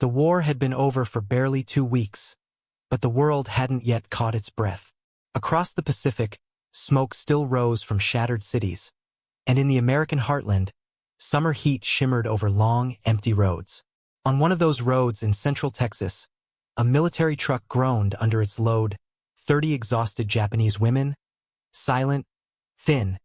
The war had been over for barely 2 weeks, but the world hadn't yet caught its breath. Across the Pacific, smoke still rose from shattered cities, and in the American heartland, summer heat shimmered over long, empty roads. On one of those roads in central Texas, a military truck groaned under its load, 30 exhausted Japanese women, silent, thin,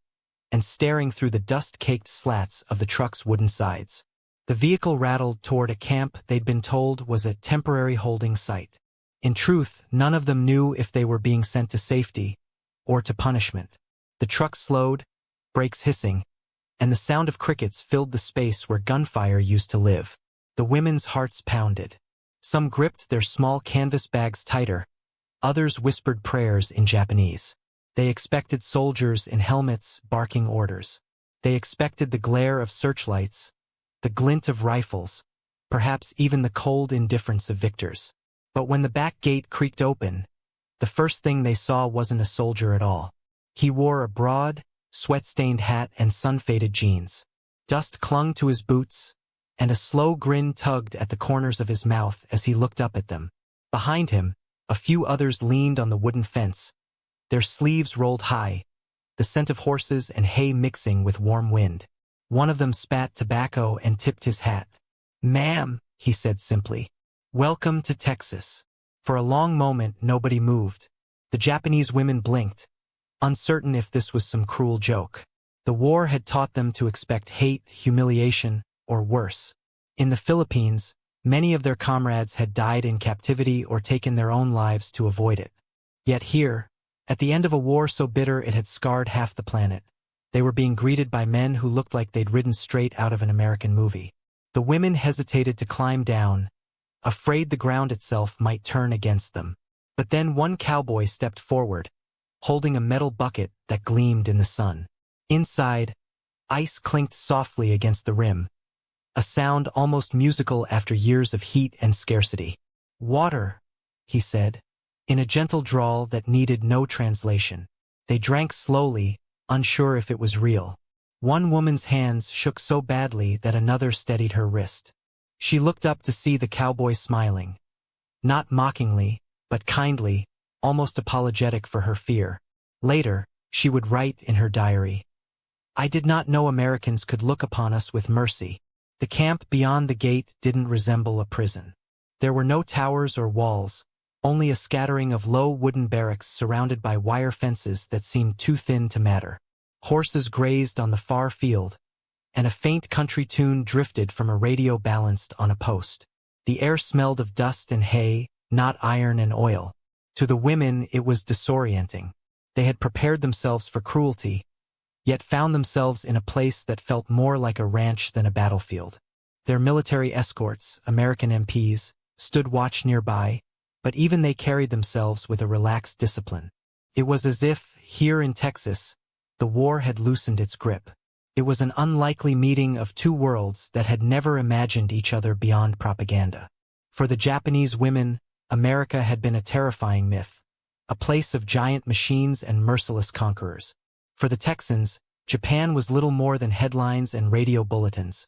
and staring through the dust-caked slats of the truck's wooden sides. The vehicle rattled toward a camp they'd been told was a temporary holding site. In truth, none of them knew if they were being sent to safety or to punishment. The truck slowed, brakes hissing, and the sound of crickets filled the space where gunfire used to live. The women's hearts pounded. Some gripped their small canvas bags tighter, others whispered prayers in Japanese. They expected soldiers in helmets barking orders. They expected the glare of searchlights, the glint of rifles, perhaps even the cold indifference of victors. But when the back gate creaked open, the first thing they saw wasn't a soldier at all. He wore a broad, sweat-stained hat and sun-faded jeans. Dust clung to his boots, and a slow grin tugged at the corners of his mouth as he looked up at them. Behind him, a few others leaned on the wooden fence, their sleeves rolled high, the scent of horses and hay mixing with warm wind. One of them spat tobacco and tipped his hat. "Ma'am," he said simply. "Welcome to Texas." For a long moment, nobody moved. The Japanese women blinked, uncertain if this was some cruel joke. The war had taught them to expect hate, humiliation, or worse. In the Philippines, many of their comrades had died in captivity or taken their own lives to avoid it. Yet here, at the end of a war so bitter it had scarred half the planet, they were being greeted by men who looked like they'd ridden straight out of an American movie. The women hesitated to climb down, afraid the ground itself might turn against them. But then one cowboy stepped forward, holding a metal bucket that gleamed in the sun. Inside, ice clinked softly against the rim, a sound almost musical after years of heat and scarcity. "Water," he said, in a gentle drawl that needed no translation. They drank slowly, unsure if it was real. One woman's hands shook so badly that another steadied her wrist. She looked up to see the cowboy smiling, not mockingly, but kindly, almost apologetic for her fear. Later, she would write in her diary, "I did not know Americans could look upon us with mercy." The camp beyond the gate didn't resemble a prison. There were no towers or walls, only a scattering of low wooden barracks surrounded by wire fences that seemed too thin to matter. Horses grazed on the far field, and a faint country tune drifted from a radio balanced on a post. The air smelled of dust and hay, not iron and oil. To the women, it was disorienting. They had prepared themselves for cruelty, yet found themselves in a place that felt more like a ranch than a battlefield. Their military escorts, American MPs, stood watch nearby, but even they carried themselves with a relaxed discipline. It was as if, here in Texas, the war had loosened its grip. It was an unlikely meeting of two worlds that had never imagined each other beyond propaganda. For the Japanese women, America had been a terrifying myth, a place of giant machines and merciless conquerors. For the Texans, Japan was little more than headlines and radio bulletins,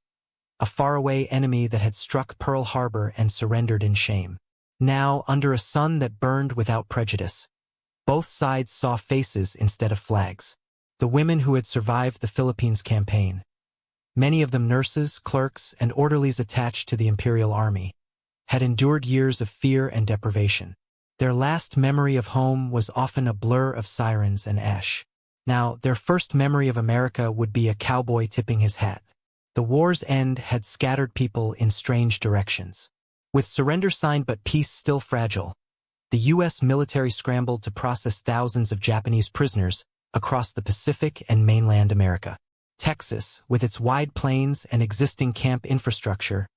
a faraway enemy that had struck Pearl Harbor and surrendered in shame. Now, under a sun that burned without prejudice, both sides saw faces instead of flags. The women who had survived the Philippines campaign, many of them nurses, clerks, and orderlies attached to the Imperial Army, had endured years of fear and deprivation. Their last memory of home was often a blur of sirens and ash. Now, their first memory of America would be a cowboy tipping his hat. The war's end had scattered people in strange directions. With surrender signed but peace still fragile, the U.S. military scrambled to process thousands of Japanese prisoners across the Pacific and mainland America. Texas, with its wide plains and existing camp infrastructure,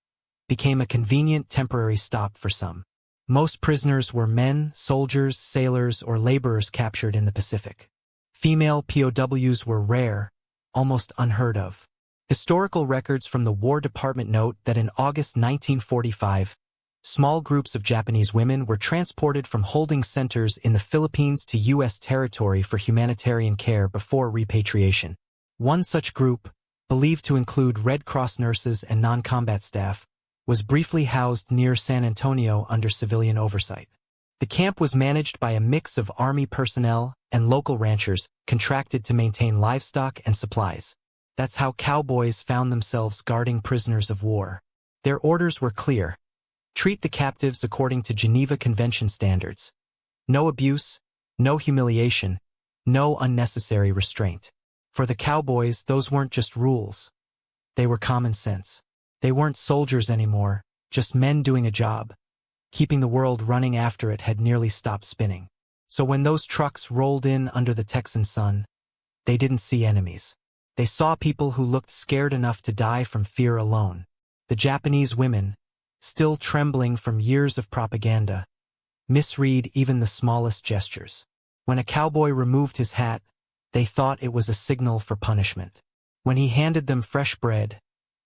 became a convenient temporary stop for some. Most prisoners were men, soldiers, sailors, or laborers captured in the Pacific. Female POWs were rare, almost unheard of. Historical records from the War Department note that in August 1945, small groups of Japanese women were transported from holding centers in the Philippines to U.S. territory for humanitarian care before repatriation. One such group, believed to include Red Cross nurses and non-combat staff, was briefly housed near San Antonio under civilian oversight. The camp was managed by a mix of Army personnel and local ranchers contracted to maintain livestock and supplies. That's how cowboys found themselves guarding prisoners of war. Their orders were clear. Treat the captives according to Geneva Convention standards. No abuse, no humiliation, no unnecessary restraint. For the cowboys, those weren't just rules. They were common sense. They weren't soldiers anymore, just men doing a job. Keeping the world running after it had nearly stopped spinning. So when those trucks rolled in under the Texan sun, they didn't see enemies. They saw people who looked scared enough to die from fear alone. The Japanese women, still trembling from years of propaganda, misread even the smallest gestures. When a cowboy removed his hat, they thought it was a signal for punishment. When he handed them fresh bread,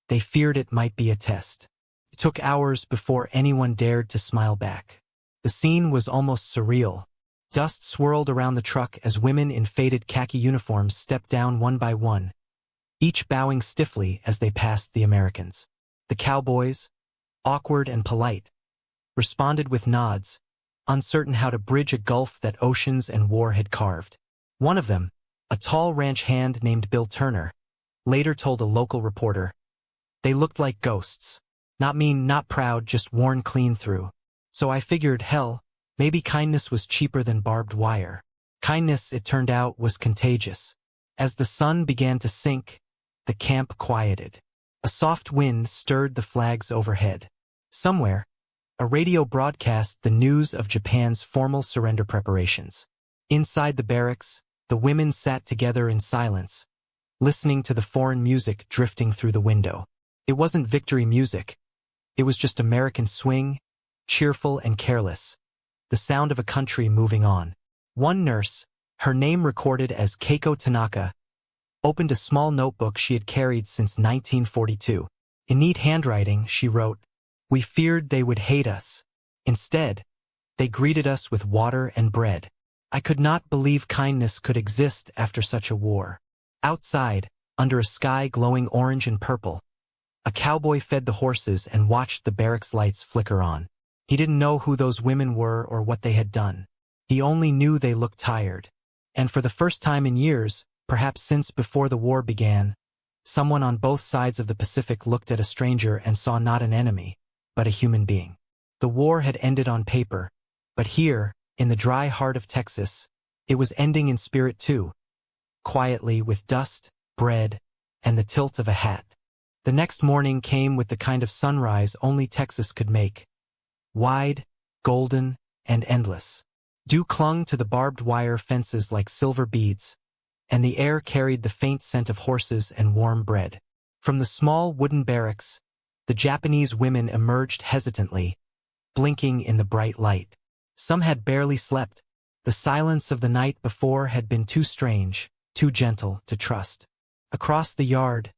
they feared it might be a test. It took hours before anyone dared to smile back. The scene was almost surreal. Dust swirled around the truck as women in faded khaki uniforms stepped down one by one, each bowing stiffly as they passed the Americans. The cowboys, awkward and polite, responded with nods, uncertain how to bridge a gulf that oceans and war had carved. One of them, a tall ranch hand named Bill Turner, later told a local reporter, "They looked like ghosts. Not mean, not proud, just worn clean through. So I figured, hell, maybe kindness was cheaper than barbed wire." Kindness, it turned out, was contagious. As the sun began to sink, the camp quieted. A soft wind stirred the flags overhead. Somewhere, a radio broadcast the news of Japan's formal surrender preparations. Inside the barracks, the women sat together in silence, listening to the foreign music drifting through the window. It wasn't victory music. It was just American swing, cheerful and careless, the sound of a country moving on. One nurse, her name recorded as Keiko Tanaka, opened a small notebook she had carried since 1942. In neat handwriting, she wrote, "We feared they would hate us. Instead, they greeted us with water and bread. I could not believe kindness could exist after such a war." Outside, under a sky glowing orange and purple, a cowboy fed the horses and watched the barracks lights flicker on. He didn't know who those women were or what they had done. He only knew they looked tired. And for the first time in years, perhaps since before the war began, someone on both sides of the Pacific looked at a stranger and saw not an enemy, but a human being. The war had ended on paper, but here, in the dry heart of Texas, it was ending in spirit too, quietly with dust, bread, and the tilt of a hat. The next morning came with the kind of sunrise only Texas could make. Wide, golden, and endless. Dew clung to the barbed wire fences like silver beads, and the air carried the faint scent of horses and warm bread. From the small wooden barracks, the Japanese women emerged hesitantly, blinking in the bright light. Some had barely slept. The silence of the night before had been too strange, too gentle to trust. Across the yard,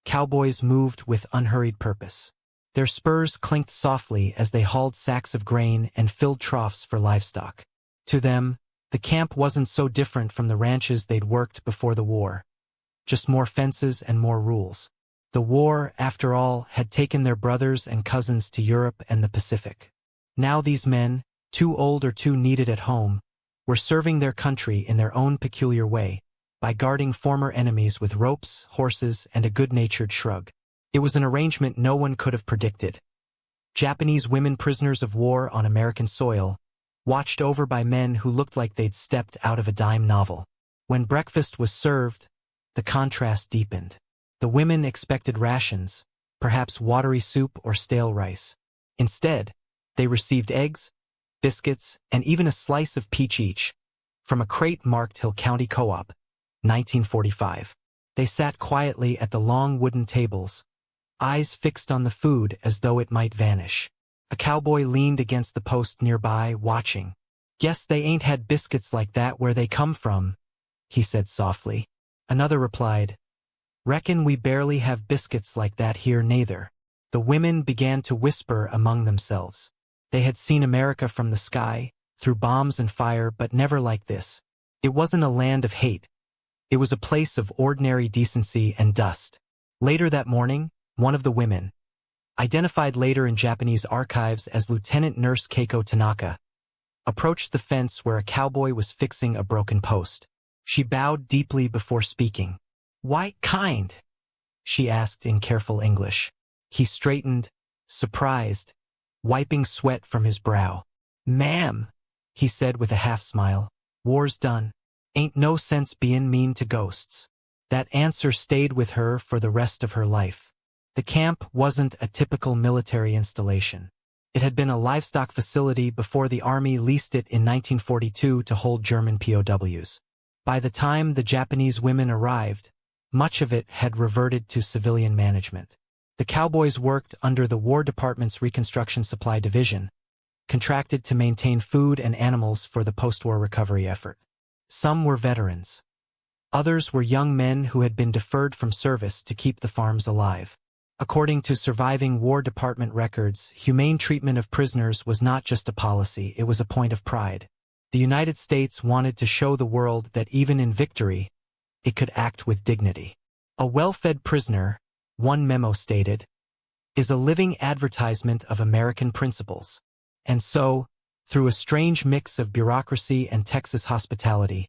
cowboys moved with unhurried purpose. Their spurs clinked softly as they hauled sacks of grain and filled troughs for livestock. To them, the camp wasn't so different from the ranches they'd worked before the war. Just more fences and more rules. The war, after all, had taken their brothers and cousins to Europe and the Pacific. Now these men, too old or too needed at home, were serving their country in their own peculiar way, by guarding former enemies with ropes, horses, and a good-natured shrug. It was an arrangement no one could have predicted. Japanese women prisoners of war on American soil, watched over by men who looked like they'd stepped out of a dime novel. When breakfast was served, the contrast deepened. The women expected rations, perhaps watery soup or stale rice. Instead, they received eggs, biscuits, and even a slice of peach each, from a crate marked Hill County Co-op, 1945. They sat quietly at the long wooden tables, eyes fixed on the food as though it might vanish. A cowboy leaned against the post nearby, watching. "Guess they ain't had biscuits like that where they come from," he said softly. Another replied, "Reckon we barely have biscuits like that here neither." The women began to whisper among themselves. They had seen America from the sky, through bombs and fire, but never like this. It wasn't a land of hate. It was a place of ordinary decency and dust. Later that morning, one of the women, identified later in Japanese archives as Lieutenant Nurse Keiko Tanaka, approached the fence where a cowboy was fixing a broken post. She bowed deeply before speaking. "Why kind?" she asked in careful English. He straightened, surprised, wiping sweat from his brow. "Ma'am," he said with a half-smile, "war's done. Ain't no sense bein' mean to ghosts." That answer stayed with her for the rest of her life. The camp wasn't a typical military installation. It had been a livestock facility before the Army leased it in 1942 to hold German POWs. By the time the Japanese women arrived, much of it had reverted to civilian management. The Cowboys worked under the War Department's Reconstruction Supply Division, contracted to maintain food and animals for the post-war recovery effort. Some were veterans. Others were young men who had been deferred from service to keep the farms alive. According to surviving War Department records, humane treatment of prisoners was not just a policy, it was a point of pride. The United States wanted to show the world that even in victory, it could act with dignity. "A well-fed prisoner," one memo stated, "is a living advertisement of American principles." And so, through a strange mix of bureaucracy and Texas hospitality,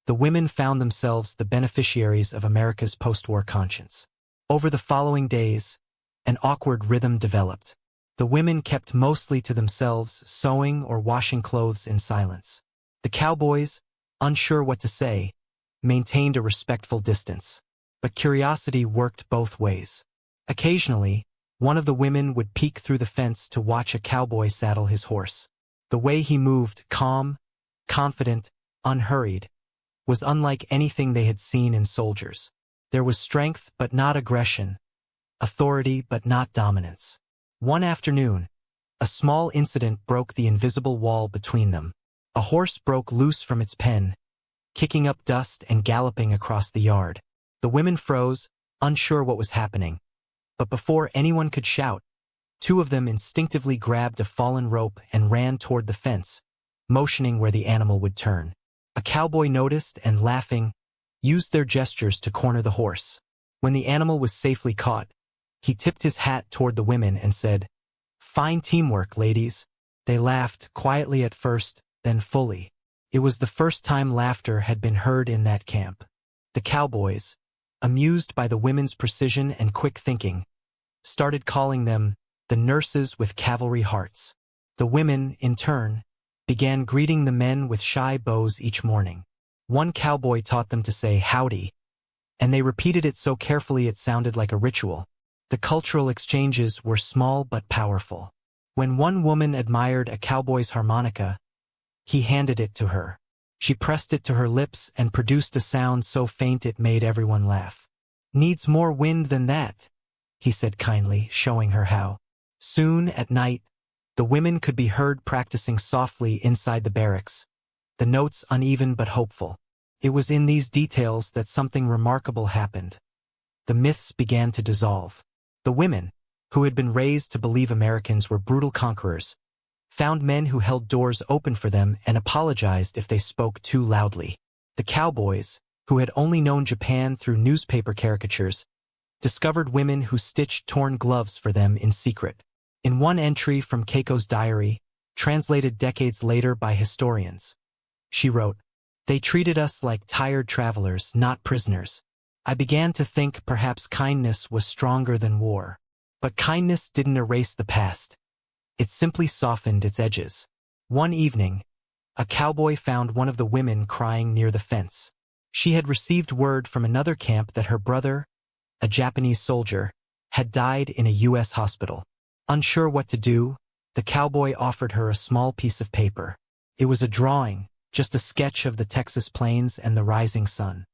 the women found themselves the beneficiaries of America's post-war conscience. Over the following days, an awkward rhythm developed. The women kept mostly to themselves, sewing or washing clothes in silence. The cowboys, unsure what to say, maintained a respectful distance. But curiosity worked both ways. Occasionally, one of the women would peek through the fence to watch a cowboy saddle his horse. The way he moved, calm, confident, unhurried, was unlike anything they had seen in soldiers. There was strength but not aggression, authority but not dominance. One afternoon, a small incident broke the invisible wall between them. A horse broke loose from its pen, kicking up dust and galloping across the yard. The women froze, unsure what was happening. But before anyone could shout, two of them instinctively grabbed a fallen rope and ran toward the fence, motioning where the animal would turn. A cowboy noticed and, laughing, used their gestures to corner the horse. When the animal was safely caught, he tipped his hat toward the women and said, "Fine teamwork, ladies." They laughed, quietly at first, then fully. It was the first time laughter had been heard in that camp. The cowboys, amused by the women's precision and quick thinking, started calling them the nurses with cavalry hearts. The women, in turn, began greeting the men with shy bows each morning. One cowboy taught them to say howdy, and they repeated it so carefully it sounded like a ritual. The cultural exchanges were small but powerful. When one woman admired a cowboy's harmonica, he handed it to her. She pressed it to her lips and produced a sound so faint it made everyone laugh. "Needs more wind than that," he said kindly, showing her how. Soon, at night, the women could be heard practicing softly inside the barracks, the notes uneven but hopeful. It was in these details that something remarkable happened. The myths began to dissolve. The women, who had been raised to believe Americans were brutal conquerors, found men who held doors open for them and apologized if they spoke too loudly. The cowboys, who had only known Japan through newspaper caricatures, discovered women who stitched torn gloves for them in secret. In one entry from Keiko's diary, translated decades later by historians, she wrote, "They treated us like tired travelers, not prisoners. I began to think perhaps kindness was stronger than war. But kindness didn't erase the past. It simply softened its edges." One evening, a cowboy found one of the women crying near the fence. She had received word from another camp that her brother, a Japanese soldier, had died in a U.S. hospital. Unsure what to do, the cowboy offered her a small piece of paper. It was a drawing, just a sketch of the Texas plains and the rising sun.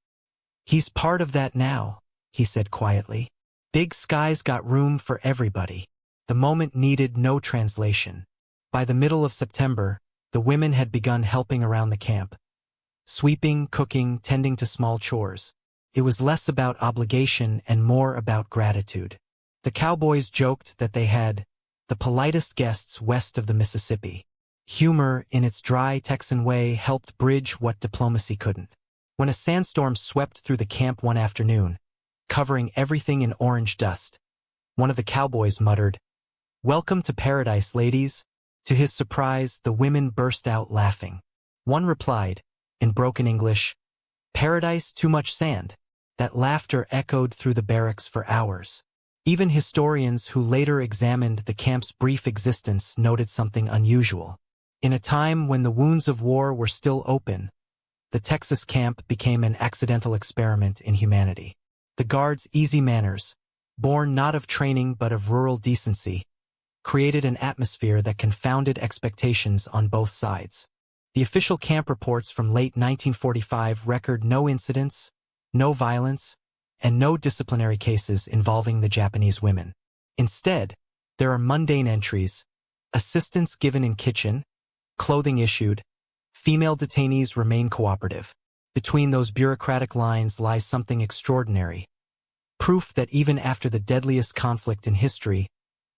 "He's part of that now," he said quietly. "Big Sky's got room for everybody." The moment needed no translation. By the middle of September, the women had begun helping around the camp. Sweeping, cooking, tending to small chores. It was less about obligation and more about gratitude. The cowboys joked that they had the politest guests west of the Mississippi. Humor, in its dry Texan way, helped bridge what diplomacy couldn't. When a sandstorm swept through the camp one afternoon, covering everything in orange dust, one of the cowboys muttered, "Welcome to paradise, ladies." To his surprise, the women burst out laughing. One replied, in broken English, "Paradise, too much sand." That laughter echoed through the barracks for hours. Even historians who later examined the camp's brief existence noted something unusual. In a time when the wounds of war were still open, the Texas camp became an accidental experiment in humanity. The guards' easy manners, born not of training but of rural decency, created an atmosphere that confounded expectations on both sides. The official camp reports from late 1945 record no incidents, no violence, and no disciplinary cases involving the Japanese women. Instead, there are mundane entries: assistance given in kitchen, clothing issued, female detainees remain cooperative. Between those bureaucratic lines lies something extraordinary. Proof that even after the deadliest conflict in history,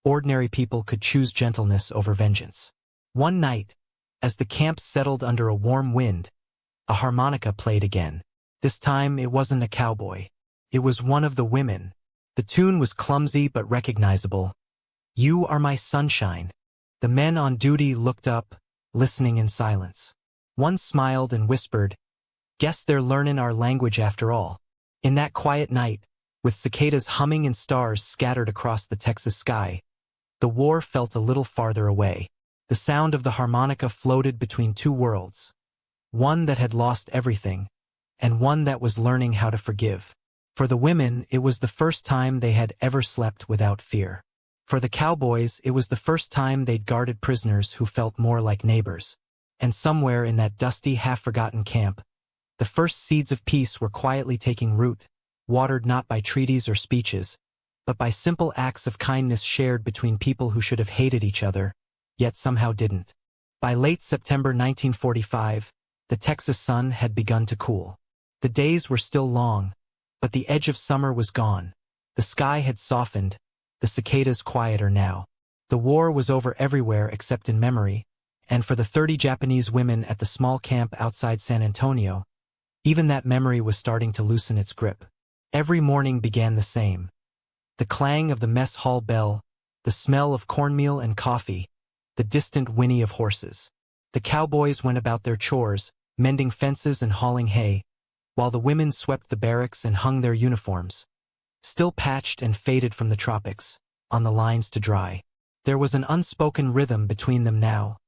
ordinary people could choose gentleness over vengeance. One night, as the camp settled under a warm wind, a harmonica played again. This time it wasn't a cowboy. It was one of the women. The tune was clumsy but recognizable. "You are my sunshine." The men on duty looked up, listening in silence. One smiled and whispered, "Guess they're learnin' our language after all." In that quiet night, with cicadas humming and stars scattered across the Texas sky, the war felt a little farther away. The sound of the harmonica floated between two worlds, one that had lost everything, and one that was learning how to forgive. For the women, it was the first time they had ever slept without fear. For the cowboys, it was the first time they'd guarded prisoners who felt more like neighbors. And somewhere in that dusty, half-forgotten camp, the first seeds of peace were quietly taking root, watered not by treaties or speeches, but by simple acts of kindness shared between people who should have hated each other, yet somehow didn't. By late September 1945, the Texas sun had begun to cool. The days were still long, but the edge of summer was gone. The sky had softened, the cicadas quieter now. The war was over everywhere except in memory, and for the 30 Japanese women at the small camp outside San Antonio, even that memory was starting to loosen its grip. Every morning began the same. The clang of the mess hall bell, the smell of cornmeal and coffee, the distant whinny of horses. The cowboys went about their chores, mending fences and hauling hay, while the women swept the barracks and hung their uniforms, still patched and faded from the tropics, on the lines to dry. There was an unspoken rhythm between them now,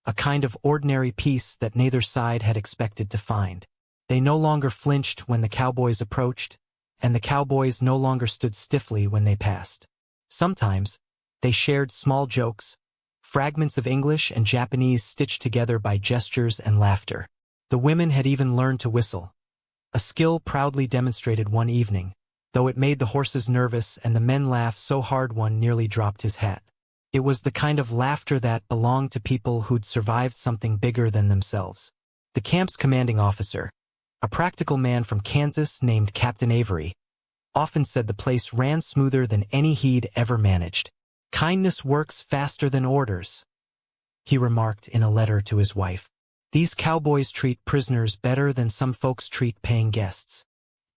a kind of ordinary peace that neither side had expected to find. They no longer flinched when the cowboys approached, and the cowboys no longer stood stiffly when they passed. Sometimes, they shared small jokes, fragments of English and Japanese stitched together by gestures and laughter. The women had even learned to whistle, a skill proudly demonstrated one evening, though it made the horses nervous and the men laugh so hard one nearly dropped his hat. It was the kind of laughter that belonged to people who'd survived something bigger than themselves. The camp's commanding officer, a practical man from Kansas named Captain Avery, often said the place ran smoother than any he'd ever managed. "Kindness works faster than orders," he remarked in a letter to his wife. "These cowboys treat prisoners better than some folks treat paying guests."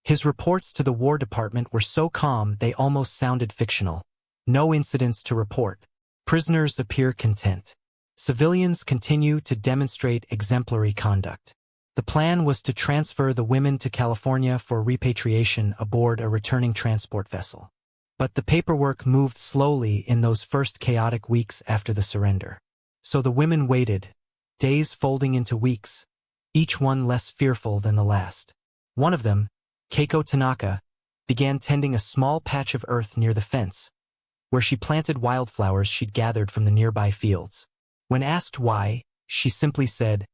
His reports to the War Department were so calm they almost sounded fictional. No incidents to report. Prisoners appear content. Civilians continue to demonstrate exemplary conduct. The plan was to transfer the women to California for repatriation aboard a returning transport vessel. But the paperwork moved slowly in those first chaotic weeks after the surrender. So the women waited, days folding into weeks, each one less fearful than the last. One of them, Keiko Tanaka, began tending a small patch of earth near the fence, where she planted wildflowers she'd gathered from the nearby fields. When asked why, she simply said,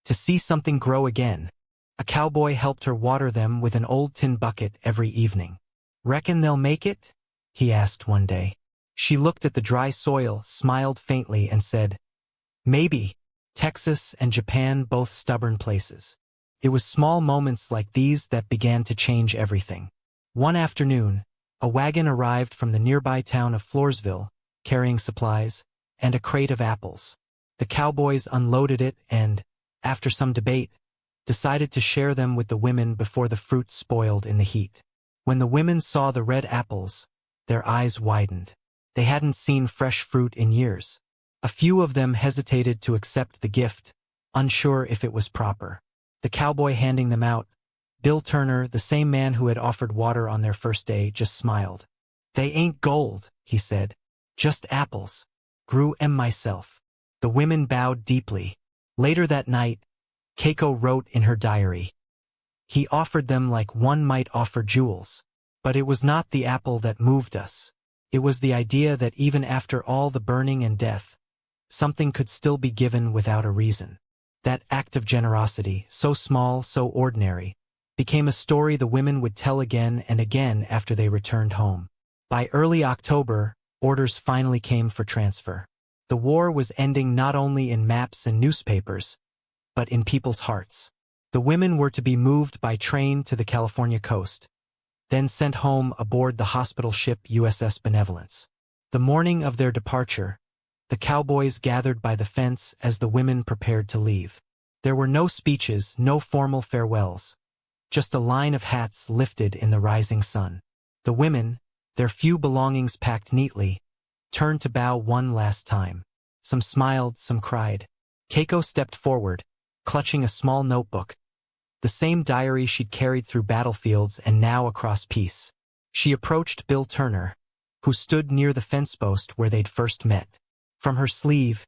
"To see something grow again." A cowboy helped her water them with an old tin bucket every evening. "Reckon they'll make it?" he asked one day. She looked at the dry soil, smiled faintly, and said, "Maybe." Texas and Japan, both stubborn places. It was small moments like these that began to change everything. One afternoon, a wagon arrived from the nearby town of Floresville, carrying supplies and a crate of apples. The cowboys unloaded it and, after some debate, decided to share them with the women before the fruit spoiled in the heat. When the women saw the red apples, their eyes widened. They hadn't seen fresh fruit in years. A few of them hesitated to accept the gift, unsure if it was proper. The cowboy handing them out, Bill Turner, the same man who had offered water on their first day, just smiled. "They ain't gold," he said. "Just apples. Grew 'em myself." The women bowed deeply. Later that night, Keiko wrote in her diary, "He offered them like one might offer jewels. But it was not the apple that moved us. It was the idea that even after all the burning and death, something could still be given without a reason." That act of generosity, so small, so ordinary, became a story the women would tell again and again after they returned home. By early October, orders finally came for transfer. The war was ending not only in maps and newspapers, but in people's hearts. The women were to be moved by train to the California coast, then sent home aboard the hospital ship USS Benevolence. The morning of their departure, the cowboys gathered by the fence as the women prepared to leave. There were no speeches, no formal farewells, just a line of hats lifted in the rising sun. The women, their few belongings packed neatly, turned to bow one last time. Some smiled, some cried. Keiko stepped forward, clutching a small notebook, the same diary she'd carried through battlefields and now across peace. She approached Bill Turner, who stood near the fence post where they'd first met. From her sleeve,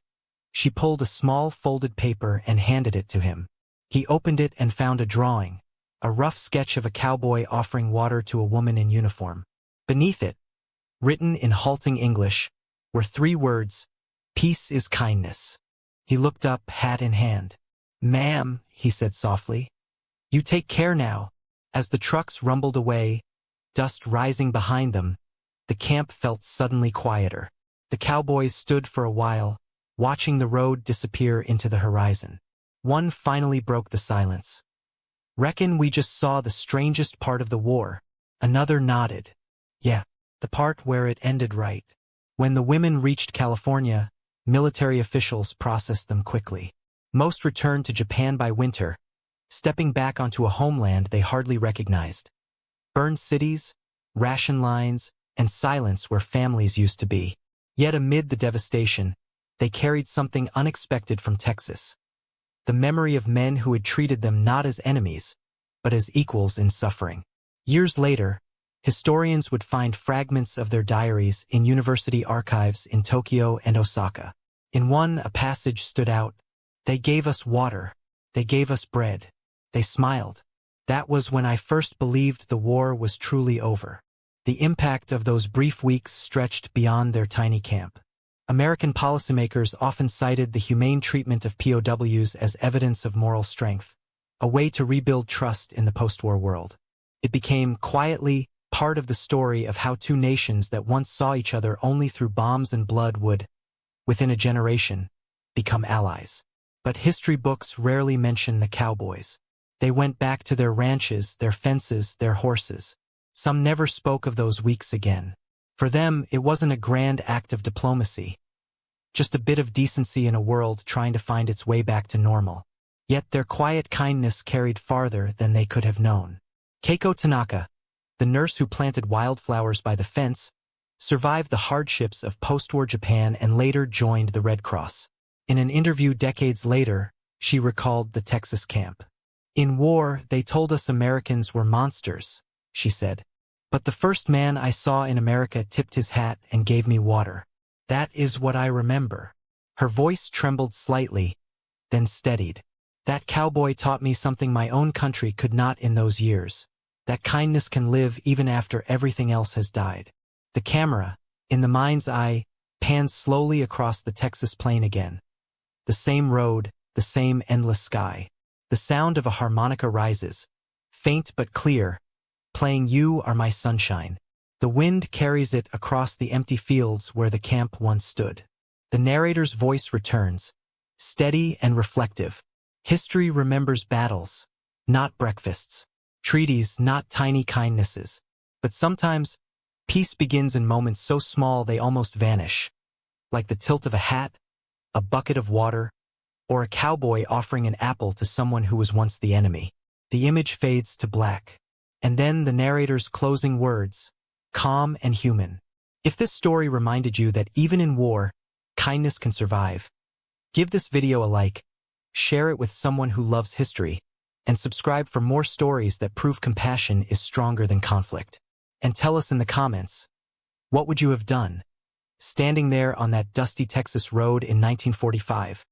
she pulled a small folded paper and handed it to him. He opened it and found a drawing, a rough sketch of a cowboy offering water to a woman in uniform. Beneath it, written in halting English, were 3 words, "Peace is kindness." He looked up, hat in hand. "Ma'am," he said softly, "you take care now." As the trucks rumbled away, dust rising behind them, the camp felt suddenly quieter. The cowboys stood for a while, watching the road disappear into the horizon. One finally broke the silence. "Reckon we just saw the strangest part of the war." Another nodded. "Yeah, the part where it ended right." When the women reached California, military officials processed them quickly. Most returned to Japan by winter, stepping back onto a homeland they hardly recognized. Burned cities, ration lines, and silence where families used to be. Yet amid the devastation, they carried something unexpected from Texas. The memory of men who had treated them not as enemies, but as equals in suffering. Years later, historians would find fragments of their diaries in university archives in Tokyo and Osaka. In one, a passage stood out. "They gave us water. They gave us bread. They smiled. That was when I first believed the war was truly over." The impact of those brief weeks stretched beyond their tiny camp. American policymakers often cited the humane treatment of POWs as evidence of moral strength, a way to rebuild trust in the post-war world. It became, quietly, part of the story of how 2 nations that once saw each other only through bombs and blood would, within a generation, become allies. But history books rarely mention the cowboys. They went back to their ranches, their fences, their horses. Some never spoke of those weeks again. For them, it wasn't a grand act of diplomacy, just a bit of decency in a world trying to find its way back to normal. Yet their quiet kindness carried farther than they could have known. Keiko Tanaka, the nurse who planted wildflowers by the fence, survived the hardships of post-war Japan and later joined the Red Cross. In an interview decades later, she recalled the Texas camp. "In war, they told us Americans were monsters," she said. "But the first man I saw in America tipped his hat and gave me water. That is what I remember." Her voice trembled slightly, then steadied. "That cowboy taught me something my own country could not in those years. That kindness can live even after everything else has died." The camera, in the mind's eye, pans slowly across the Texas plain again. The same road, the same endless sky. The sound of a harmonica rises, faint but clear, playing "You Are My Sunshine." The wind carries it across the empty fields where the camp once stood. The narrator's voice returns, steady and reflective. History remembers battles, not breakfasts. Treaties, not tiny kindnesses. But sometimes, peace begins in moments so small they almost vanish. Like the tilt of a hat, a bucket of water, or a cowboy offering an apple to someone who was once the enemy. The image fades to black. And then the narrator's closing words, calm and human. If this story reminded you that even in war, kindness can survive, give this video a like, share it with someone who loves history, and subscribe for more stories that prove compassion is stronger than conflict. And tell us in the comments, what would you have done, standing there on that dusty Texas road in 1945?